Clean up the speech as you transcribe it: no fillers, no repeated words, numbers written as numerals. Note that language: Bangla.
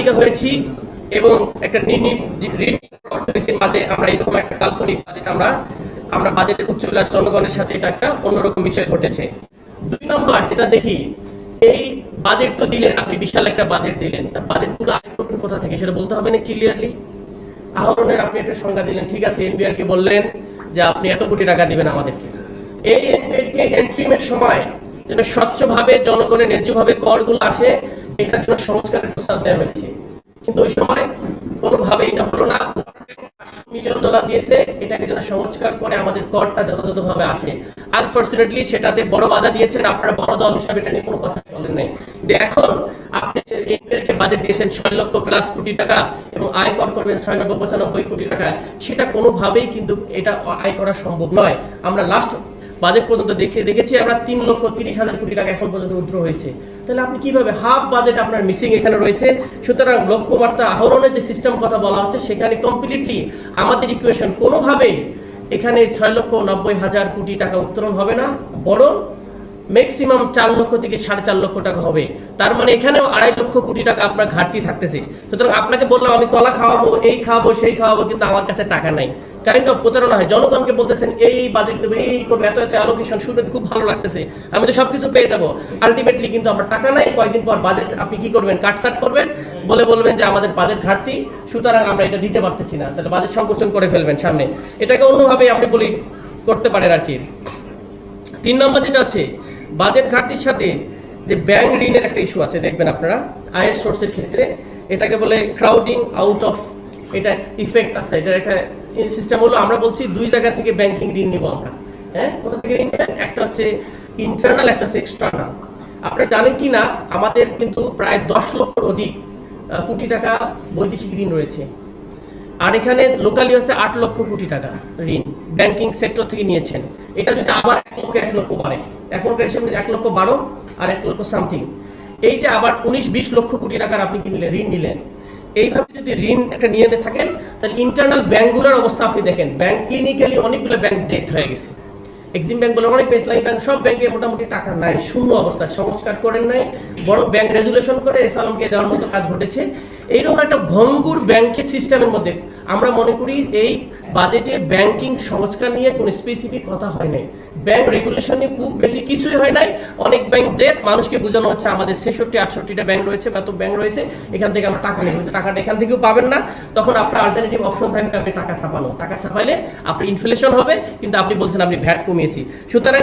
দিকে হয়েছি এবং একটা অর্থনীতির মাঝে আমরা এরকম একটা কাল্পনিক বাজেট আমরা বাজেটের উচ্চবিলাস জনগণের সাথে এটা একটা অন্যরকম বিষয় ঘটেছে। 2 নম্বর যেটা দেখি, এই বাজেট তো দিলেন আপনি, বিশাল একটা বাজেট দিলেন, বাজেটগুলো আয় করবেন কোথা থেকে সেটা বলতে হবে না ক্লিয়ারলি। আহরণের আপনি একটা সংজ্ঞা দিলেন, ঠিক আছে, এনবিআর কে বললেন যে আপনি এত কোটি টাকা দিবেন আমাদেরকে। এই এনবিআর কে এন্ট্রিমের সময় যেন স্বচ্ছভাবে জনগণের ন্যায্যভাবে করগুলো আসে, এটার জন্য সংস্কারের প্রস্তাব দেওয়া হয়েছে, কিন্তু ওই সময় কোনোভাবে এটা হলো না। $500 মিলিয়ন দিয়েছে, এটাকে যেন সংস্কার করে আমাদের করটা যথাযথভাবে আসে। আনফরচুনেটলি সেটাতে বড় বাধা দিয়েছেন আপনারা, বড় দল হিসাবে এটা নিয়ে কোনো কথা বলেন নাই। এখন আপনি এনবিআরকে বাজেট দিয়েছেন 6 লক্ষ প্লাস কোটি টাকা এবং আয় কর করবেন 96-95 কোটি টাকা, সেটা কোনোভাবেই কিন্তু এটা আয় করা সম্ভব নয়। আমরা লাস্ট বাজেট পর্যন্ত দেখেছি আমরা 3,30,000 কোটি টাকা এখন পর্যন্ত উইথড্র হয়েছে। তাহলে আপনি কিভাবে হাফ বাজেট আপনার মিসিং এখানে রয়েছে। সুতরাং লক্ষ্যমাত্রা আহরণের যে সিস্টেম কথা বলা হচ্ছে সেখানে কমপ্লিটলি আমাদের ইকুয়েশন কোনোভাবেই এখানে 6,90,000 কোটি টাকা উত্তোলন হবে না, বরং ম্যাক্সিমাম 4 লক্ষ থেকে 4.5 লক্ষ টাকা হবে। তার মানে এখানেও 2.5 লক্ষ কোটি টাকা আপনার ঘাটতি থাকতেছে। সুতরাং আপনাকে বললাম আমি কলা খাওয়াবো, এই খাওয়াবো, সেই খাওয়াবো, কিন্তু আমার কাছে টাকা নাই। কারণ প্রতারণা হয়, জনগণকে বলতেছেন এই বাজেট দেবে, এই করবে, এত এত অ্যালোকেশন, শুনে খুব ভালো লাগতেছে, আমি তো সবকিছু পেয়ে যাবো। আলটিমেটলি কিন্তু আমার টাকা নাই, কয়েকদিন পর বাজেট আপনি কি করবেন, কাটসাট করবেন, বলবেন যে আমাদের বাজেট ঘাটতি, সুতরাং আমরা এটা দিতে পারতেছি না, তাহলে বাজেট সংকোচন করে ফেলবেন সামনে। এটাকে অন্যভাবে আপনি বলি করতে পারেন আর কি। 3 নম্বর যেটা আছে, বাজেট ঘাটতির সাথে যে ব্যাংক ঋণের একটা ইস্যু আছে, দেখবেন আপনারা আয়ের সোর্সের ক্ষেত্রে এটাকে বলে ক্রাউডিং আউট অফ, এটা ইফেক্ট আছে। এটার একটা সিস্টেম হলো, আমরা বলছি 2 জায়গা থেকে ব্যাংকিং ঋণ নিব আমরা। হ্যাঁ, কোথা থেকে ঋণ নেবেন? একটা হচ্ছে ইন্টারনাল, একটা হচ্ছে এক্সটার্নাল। আপনারা জানেন কি না, আমাদের কিন্তু প্রায় 10 লক্ষর অধিক কোটি টাকা বৈদেশিক ঋণ রয়েছে, আর এখানে লোকালি হচ্ছে 8 লক্ষ কোটি টাকা ঋণ ব্যাংকিং সেক্টর থেকে নিয়েছেন। এটা যদি আবার 1 লক্ষ বাড়ে, এখনকার হিসেবে 1 লক্ষ 12 আর 1 লক্ষ সামথিং, এই যে আবার 19-20 লক্ষ কোটি টাকার আপনি কি নিলেন, ঋণ নিলেন। এইভাবে যদি ঋণ একটা নিয়ে থাকেন, তাহলে ইন্টারনাল ব্যাংকগুলোর অবস্থা আপনি দেখেন, ব্যাংক ক্লিনিক্যালি অনেকগুলো ব্যাংক ডেথ হয়ে গেছে। এক্সিম ব্যাংক বলে অনেক, বেসলাইন ব্যাংক, সব ব্যাংকে মোটামুটি টাকা নাই, শূন্য অবস্থা, সংস্কার করেন নাই, বড় ব্যাংক রেজুলেশন করে এসালামকে দেওয়ার মতো কাজ ঘটেছে। এইরকম একটা ভঙ্গুর ব্যাংকের সিস্টেমের মধ্যে আমরা মনে করি এই বাজেটে ব্যাংকিং সংস্কার নিয়ে কোনো স্পেসিফিক কথা হয় নাই, ব্যাংক রেগুলেশন নিয়ে খুব বেশি কিছুই হয় নাই। অনেক ব্যাংক ডেট, মানুষকে বোঝানো হচ্ছে আমাদের 66-68টা ব্যাংক রয়েছে, এত ব্যাংক রয়েছে, এখান থেকে আমরা টাকা নেব, কিন্তু টাকাটা এখান থেকেও পাবেন না। তখন আপনার অল্টারনেটিভ অপশন থাকবে আপনি টাকা ছাপানো, টাকা ছাপাইলে আপনি ইনফ্লেশন হবে, কিন্তু আপনি বলছেন আপনি ভ্যাট কমিয়েছি। সুতরাং